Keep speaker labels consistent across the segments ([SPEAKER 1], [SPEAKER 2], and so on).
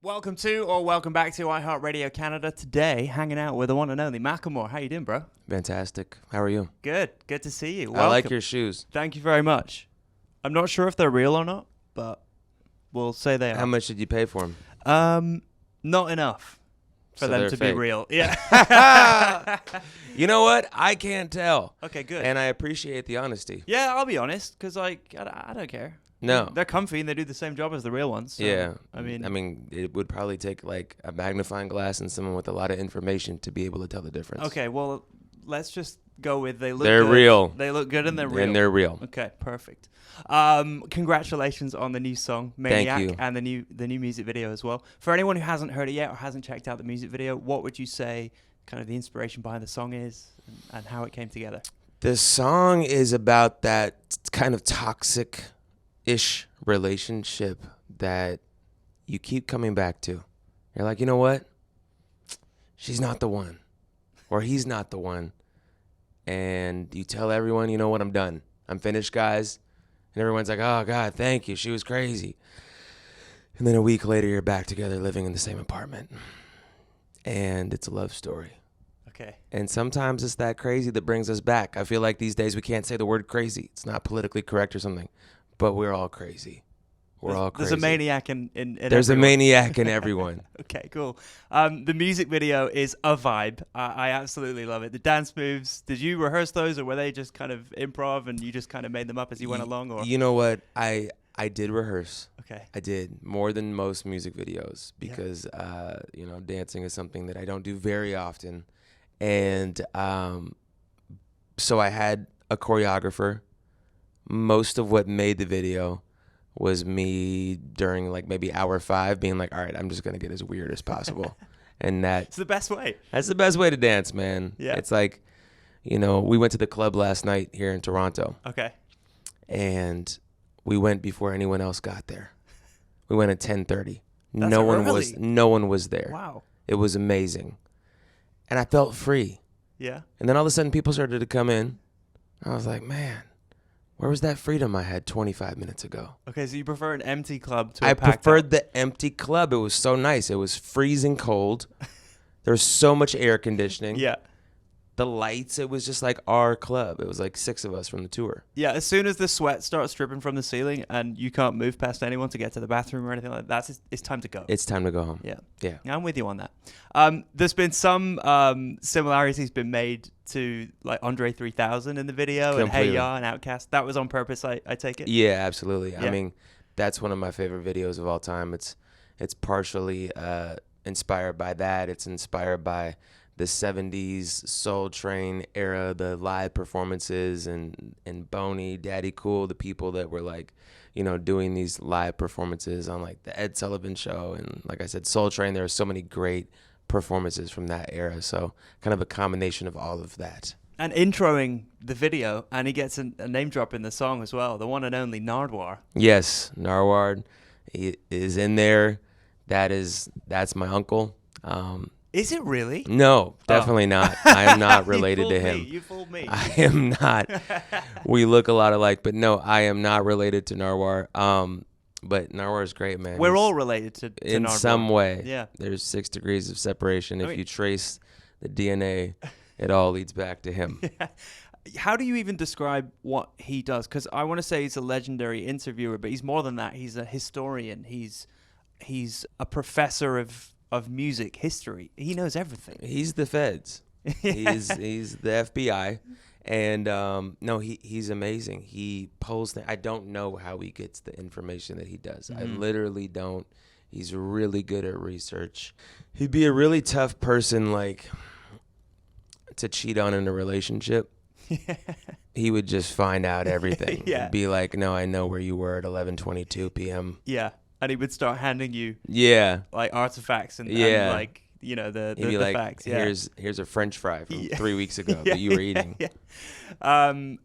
[SPEAKER 1] Welcome back to iHeartRadio Canada. Today, hanging out with the one and only Macklemore. How you doing, bro?
[SPEAKER 2] Fantastic. How are you?
[SPEAKER 1] Good to see you.
[SPEAKER 2] I like your shoes.
[SPEAKER 1] Thank you very much. I'm not sure if they're real or not, but we'll say they are.
[SPEAKER 2] How much did you pay for them?
[SPEAKER 1] Not enough for them to
[SPEAKER 2] fake.
[SPEAKER 1] be real. Yeah.
[SPEAKER 2] You know what? I can't tell.
[SPEAKER 1] Okay, good.
[SPEAKER 2] And I appreciate the honesty.
[SPEAKER 1] Yeah, I'll be honest, because I don't care.
[SPEAKER 2] No.
[SPEAKER 1] They're comfy and they do the same job as the real ones. So,
[SPEAKER 2] Yeah.
[SPEAKER 1] I mean,
[SPEAKER 2] it would probably take like a magnifying glass and someone with a lot of information to be able to tell the difference.
[SPEAKER 1] okay, well, let's just go with they're
[SPEAKER 2] They're
[SPEAKER 1] good.
[SPEAKER 2] real.
[SPEAKER 1] They look good and they're real.
[SPEAKER 2] And they're real.
[SPEAKER 1] Okay, perfect. Congratulations on the new song, Maniac,
[SPEAKER 2] Thank you.
[SPEAKER 1] and the new music video as well. For anyone who hasn't heard it yet or hasn't checked out the music video, what would you say kind of the inspiration behind the song is and how it came together?
[SPEAKER 2] The song is about that kind of toxic-ish relationship that you keep coming back to. You're like, you know what? She's not the one. Or he's not the one. And you tell everyone, you know what, I'm done. I'm finished, guys. And everyone's like, oh, God, thank you. She was crazy. And then a week later, you're back together living in the same apartment. And it's a love story.
[SPEAKER 1] Okay.
[SPEAKER 2] And sometimes it's that crazy that brings us back. I feel like these days we can't say the word crazy. It's not politically correct or something. But we're all crazy. We're all crazy.
[SPEAKER 1] There's a maniac in
[SPEAKER 2] There's
[SPEAKER 1] everyone.
[SPEAKER 2] a maniac in everyone.
[SPEAKER 1] Okay, cool. The music video is a vibe. I absolutely love it. The dance moves, did you rehearse those or were they just kind of improv and you just kind of made them up as you went along? Or
[SPEAKER 2] You know what? I did rehearse.
[SPEAKER 1] Okay.
[SPEAKER 2] I did more than most music videos because, dancing is something that I don't do very often. And so I had a choreographer. Most of what made the video was me during like maybe hour 5 being like, all right, I'm just going to get as weird as possible. And
[SPEAKER 1] It's the best way.
[SPEAKER 2] that's the best way to dance, man.
[SPEAKER 1] Yeah.
[SPEAKER 2] It's like, we went to the club last night here in Toronto.
[SPEAKER 1] Okay.
[SPEAKER 2] And we went before anyone else got there. We went at 10:30.
[SPEAKER 1] That's
[SPEAKER 2] No one was there.
[SPEAKER 1] Wow.
[SPEAKER 2] It was amazing. And I felt free.
[SPEAKER 1] Yeah.
[SPEAKER 2] And then all of a sudden people started to come in. I was like, man, where was that freedom I had 25 minutes ago?
[SPEAKER 1] Okay, so you prefer an empty club to a
[SPEAKER 2] I
[SPEAKER 1] packed
[SPEAKER 2] preferred
[SPEAKER 1] out.
[SPEAKER 2] the empty club. It was so nice. It was freezing cold. There was so much air conditioning.
[SPEAKER 1] Yeah.
[SPEAKER 2] The lights, it was just like our club. It was like 6 of us from the tour.
[SPEAKER 1] Yeah, as soon as the sweat starts dripping from the ceiling and you can't move past anyone to get to the bathroom or anything like that, it's time to go.
[SPEAKER 2] It's time to go home.
[SPEAKER 1] Yeah.
[SPEAKER 2] Yeah.
[SPEAKER 1] I'm with you on that. There's been some similarities been made to like Andre 3000 in the video and Hey
[SPEAKER 2] Completely.
[SPEAKER 1] Ya and Outkast. That was on purpose, I take it?
[SPEAKER 2] Yeah, absolutely.
[SPEAKER 1] Yeah.
[SPEAKER 2] I mean, that's one of my favorite videos of all time. It's partially inspired by that. It's inspired by the 70s Soul Train era, the live performances and Boney, Daddy Cool, the people that were like, doing these live performances on like the Ed Sullivan Show. And like I said, Soul Train, there are so many great performances from that era. So kind of a combination of all of that.
[SPEAKER 1] And introing the video, and he gets a name drop in the song as well, the one and only Nardwuar.
[SPEAKER 2] Yes, Nardwuar is in there. That's my uncle.
[SPEAKER 1] Is it really?
[SPEAKER 2] No, definitely not. I am not related to him.
[SPEAKER 1] You fooled me.
[SPEAKER 2] I am not. We look a lot alike, but no, I am not related to Nardwuar. But Nardwuar is great, man.
[SPEAKER 1] We're
[SPEAKER 2] He's-
[SPEAKER 1] all related to
[SPEAKER 2] in
[SPEAKER 1] Nardwuar.
[SPEAKER 2] some way.
[SPEAKER 1] Yeah.
[SPEAKER 2] There's 6 degrees of separation. If
[SPEAKER 1] mean-
[SPEAKER 2] you trace the DNA, it all leads back to him.
[SPEAKER 1] How do you even describe what he does? Because I want to say he's a legendary interviewer, but he's more than that. He's a historian. He's a professor of music history. He knows everything.
[SPEAKER 2] He's the feds. He's the FBI. And no, he's amazing. He pulls I don't know how he gets the information that he does. I literally don't. He's really good at research. He'd be a really tough person like to cheat on in a relationship. He would just find out everything.
[SPEAKER 1] Yeah.
[SPEAKER 2] Be like, no, I know where you were at 11:22 p.m.
[SPEAKER 1] Yeah. And he would start handing you
[SPEAKER 2] Yeah.
[SPEAKER 1] like artifacts and
[SPEAKER 2] Yeah.
[SPEAKER 1] like, the
[SPEAKER 2] He'd be like,
[SPEAKER 1] facts. Yeah.
[SPEAKER 2] here's a French fry from
[SPEAKER 1] Yeah.
[SPEAKER 2] 3 weeks ago
[SPEAKER 1] Yeah,
[SPEAKER 2] that you were
[SPEAKER 1] yeah,
[SPEAKER 2] eating.
[SPEAKER 1] yeah.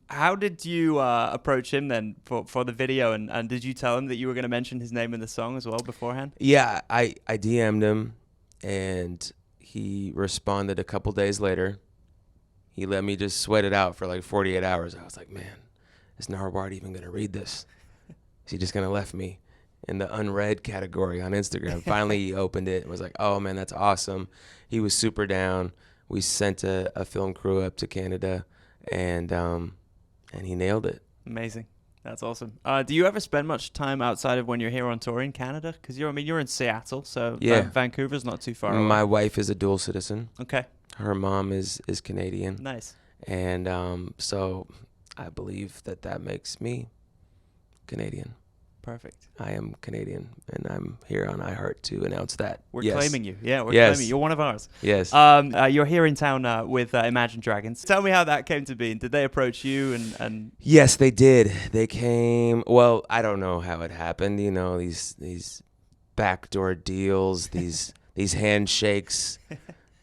[SPEAKER 1] How did you approach him then for the video? And did you tell him that you were going to mention his name in the song as well beforehand?
[SPEAKER 2] Yeah, I DM'd him, and he responded a couple days later. He let me just sweat it out for like 48 hours. I was like, man, is Nardwuar even going to read this? Is he just going to left me? in the unread category on Instagram. Finally, he opened it and was like, "Oh man, that's awesome." He was super down. We sent a film crew up to Canada, and he nailed it.
[SPEAKER 1] Amazing. That's awesome. Do you ever spend much time outside of when you're here on tour in Canada? Because you're in Seattle, so Vancouver's not too far away.
[SPEAKER 2] My wife is a dual citizen.
[SPEAKER 1] Okay.
[SPEAKER 2] Her mom is Canadian.
[SPEAKER 1] Nice.
[SPEAKER 2] And so I believe that makes me Canadian.
[SPEAKER 1] Perfect.
[SPEAKER 2] I am Canadian, and I'm here on iHeart to announce that.
[SPEAKER 1] We're claiming you. Yeah, we're claiming you. You're one of ours.
[SPEAKER 2] Yes.
[SPEAKER 1] You're here in town with Imagine Dragons. Tell me how that came to be. Did they approach you? And
[SPEAKER 2] Yes, they did. They came. Well, I don't know how it happened. You know, these backdoor deals, these handshakes,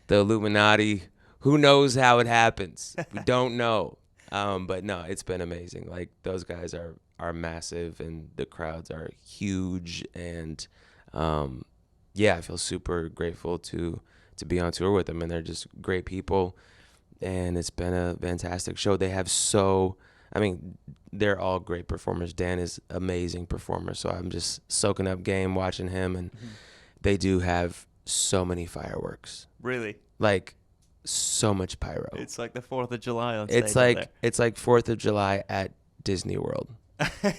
[SPEAKER 2] the Illuminati. Who knows how it happens? We don't know. But no, it's been amazing. Like, those guys are massive, and the crowds are huge, and I feel super grateful to be on tour with them, and they're just great people, and it's been a fantastic show. They have they're all great performers. Dan is an amazing performer, so I'm just soaking up game watching him, and they do have so many fireworks.
[SPEAKER 1] Really?
[SPEAKER 2] Like, so much pyro.
[SPEAKER 1] It's like the 4th of July on stage.
[SPEAKER 2] It's like 4th of July at Disney World.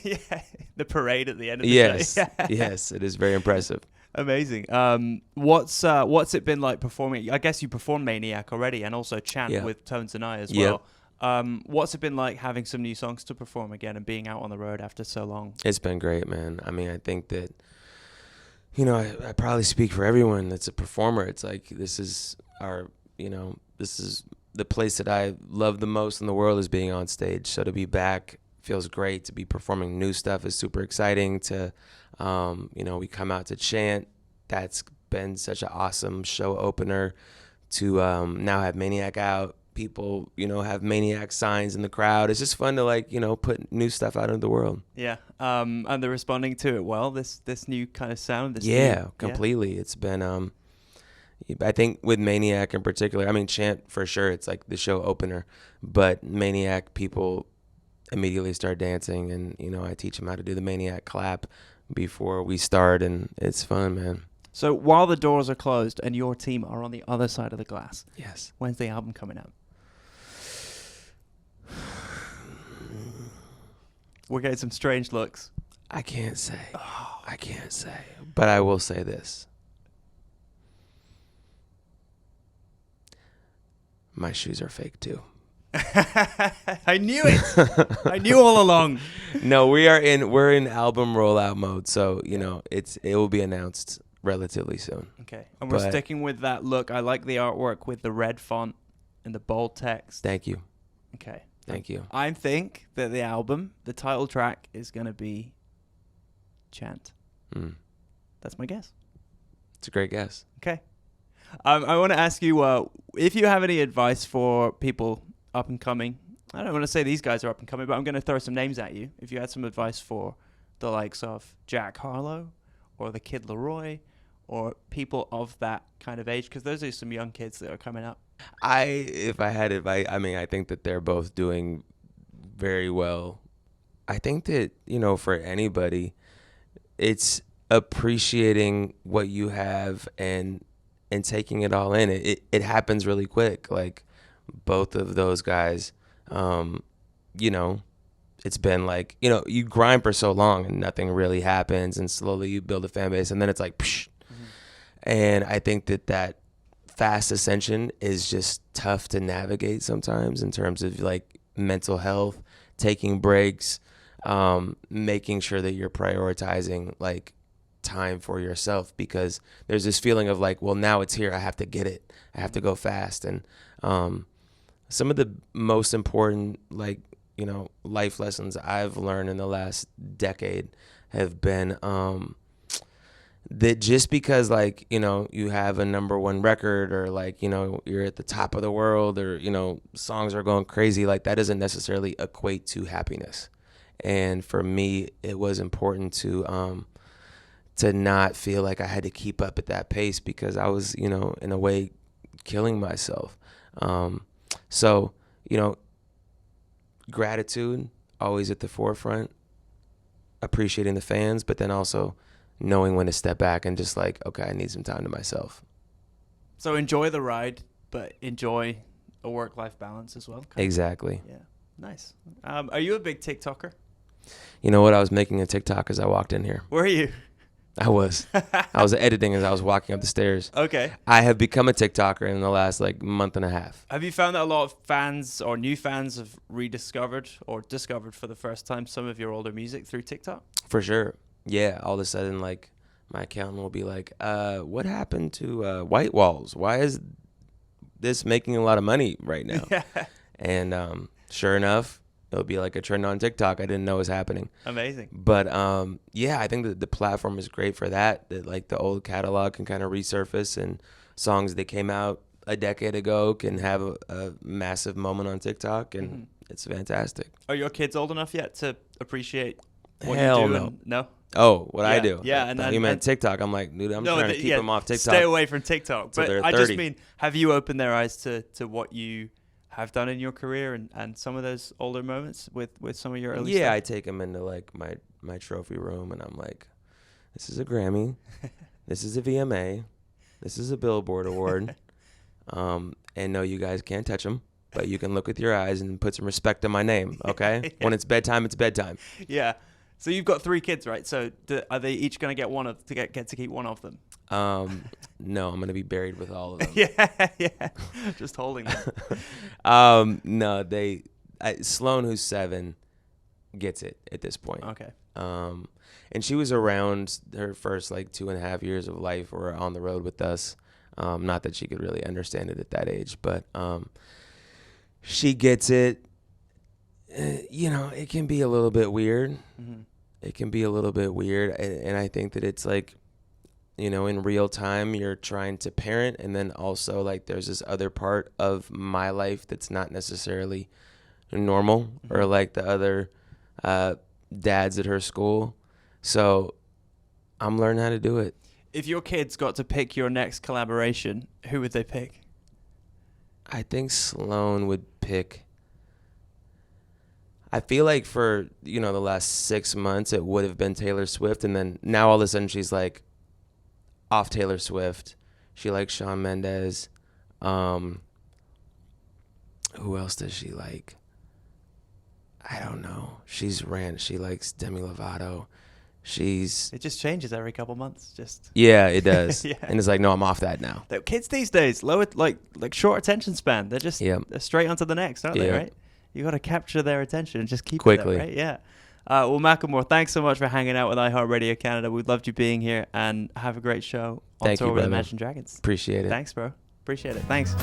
[SPEAKER 1] Yeah, the parade at the end of the day.
[SPEAKER 2] Yes, it is very impressive.
[SPEAKER 1] Amazing. What's it been like performing? I guess you performed Maniac already, and also Chant with Tones and I as well. What's it been like having some new songs to perform again and being out on the road after so long? It's
[SPEAKER 2] been great, man. I mean, I think that, I probably speak for everyone that's a performer. It's like, this is the place that I love the most in the world, is being on stage. So to be back feels great. To be performing new stuff is super exciting. To, we come out to Chant. That's been such an awesome show opener. To now have Maniac out. People, have Maniac signs in the crowd. It's just fun to put new stuff out into the world.
[SPEAKER 1] Yeah. And they're responding to it well. This new kind of sound.
[SPEAKER 2] Completely. It's been I think with Maniac in particular, I mean, Chant for sure, it's like the show opener, but Maniac, people immediately start dancing, and, I teach them how to do the Maniac clap before we start, and it's fun, man.
[SPEAKER 1] So while the doors are closed and your team are on the other side of the glass,
[SPEAKER 2] yes,
[SPEAKER 1] when's the album coming out? We're getting some strange looks.
[SPEAKER 2] I can't say. But I will say this. My shoes are fake too.
[SPEAKER 1] I knew it. I knew all along.
[SPEAKER 2] No, we're in album rollout mode, so it will be announced relatively soon.
[SPEAKER 1] Okay, and we're sticking with that look. I like the artwork with the red font and the bold text.
[SPEAKER 2] Thank you.
[SPEAKER 1] Okay,
[SPEAKER 2] thank you.
[SPEAKER 1] I think that the album, the title track, is gonna be Chant. That's my guess.
[SPEAKER 2] It's a great guess.
[SPEAKER 1] Okay. I want to ask you if you have any advice for people up and coming. I don't want to say these guys are up and coming, but I'm going to throw some names at you. If you had some advice for the likes of Jack Harlow or the Kid Laroi or people of that kind of age, because those are some young kids that are coming up.
[SPEAKER 2] If I had advice, I think that they're both doing very well. I think that, for anybody, it's appreciating what you have and taking it all in. It happens really quick. Like, both of those guys, it's been like, you grind for so long and nothing really happens, and slowly you build a fan base, and then it's like, psh. And I think that fast ascension is just tough to navigate sometimes in terms of like mental health, taking breaks, making sure that you're prioritizing like time for yourself, because there's this feeling of like, well, now it's here, I have to get it, I have to go fast. And some of the most important life lessons I've learned in the last decade have been that just because you have a number one record, or you're at the top of the world, or songs are going crazy, like that doesn't necessarily equate to happiness. And for me, it was important to not feel like I had to keep up at that pace, because I was, in a way, killing myself. So, gratitude, always at the forefront, appreciating the fans, but then also knowing when to step back and just like, okay, I need some time to myself.
[SPEAKER 1] So enjoy the ride, but enjoy a work-life balance as well.
[SPEAKER 2] Exactly.
[SPEAKER 1] Yeah, nice. Are you a big TikToker?
[SPEAKER 2] You know what? I was making a TikTok as I walked in here.
[SPEAKER 1] Were you?
[SPEAKER 2] I was editing as I was walking up the stairs.
[SPEAKER 1] Okay.
[SPEAKER 2] I have become a TikToker in the last like month and a half.
[SPEAKER 1] Have you found that a lot of fans or new fans have rediscovered or discovered for the first time some of your older music through TikTok?
[SPEAKER 2] For sure. Yeah. All of a sudden, like, my accountant will be like, what happened to White Walls? Why is this making a lot of money right now?
[SPEAKER 1] Yeah.
[SPEAKER 2] And sure enough, it'll be like a trend on TikTok I didn't know was happening.
[SPEAKER 1] Amazing.
[SPEAKER 2] But yeah, I think that the platform is great for that. That like the old catalog can kind of resurface, and songs that came out a decade ago can have a massive moment on TikTok, and it's fantastic.
[SPEAKER 1] Are your kids old enough yet to appreciate what
[SPEAKER 2] Hell
[SPEAKER 1] you do?
[SPEAKER 2] no.
[SPEAKER 1] No?
[SPEAKER 2] Oh, what
[SPEAKER 1] Yeah,
[SPEAKER 2] I do?
[SPEAKER 1] yeah,
[SPEAKER 2] and you meant TikTok. I'm like, dude, I'm trying to keep them off TikTok.
[SPEAKER 1] Stay away from TikTok.
[SPEAKER 2] till
[SPEAKER 1] But
[SPEAKER 2] they're
[SPEAKER 1] I
[SPEAKER 2] 30.
[SPEAKER 1] just mean, have you opened their eyes to what you have done in your career and some of those older moments with some of your early stuff?
[SPEAKER 2] Yeah, I take them into like my trophy room, and I'm like, this is a Grammy, this is a VMA, this is a Billboard award, and no, you guys can't touch them, but you can look with your eyes and put some respect on my name, okay?
[SPEAKER 1] Yeah.
[SPEAKER 2] When it's bedtime, it's bedtime.
[SPEAKER 1] Yeah. So you've got 3 kids, right? So are they each going to get get to keep one of them?
[SPEAKER 2] No, I'm gonna be buried with all of them.
[SPEAKER 1] Yeah. Just holding them.
[SPEAKER 2] No, Sloan, who's 7, gets it at this point.
[SPEAKER 1] Okay.
[SPEAKER 2] And she was around her first like 2.5 years of life, or on the road with us. Not that she could really understand it at that age, but she gets it. It can be a little bit weird.
[SPEAKER 1] Mm-hmm.
[SPEAKER 2] It can be a little bit weird, and I think that it's like, in real time, you're trying to parent, and then also like there's this other part of my life that's not necessarily normal, or like the other dads at her school. So I'm learning how to do it.
[SPEAKER 1] If your kids got to pick your next collaboration, who would they pick?
[SPEAKER 2] I think Sloan would pick. I feel like for, the last 6 months, it would have been Taylor Swift. And then now all of a sudden she's like off Taylor Swift. She likes Shawn Mendes. Who else does she like? I don't know. She likes Demi Lovato.
[SPEAKER 1] It just changes every couple months.
[SPEAKER 2] Yeah, it does.
[SPEAKER 1] Yeah.
[SPEAKER 2] And it's like, no, I'm off that now.
[SPEAKER 1] The kids these days, lower like short attention span. They're just
[SPEAKER 2] Yeah.
[SPEAKER 1] they're straight onto the next, aren't they? Right? You got to capture their attention and just keep
[SPEAKER 2] Quickly.
[SPEAKER 1] it there, right? Yeah. Well, Macklemore, thanks so much for hanging out with iHeartRadio Canada. We loved you being here, and have a great show on
[SPEAKER 2] Thank
[SPEAKER 1] tour
[SPEAKER 2] you,
[SPEAKER 1] with
[SPEAKER 2] brother.
[SPEAKER 1] Imagine Dragons.
[SPEAKER 2] Appreciate it.
[SPEAKER 1] Thanks, bro. Appreciate it. Thanks.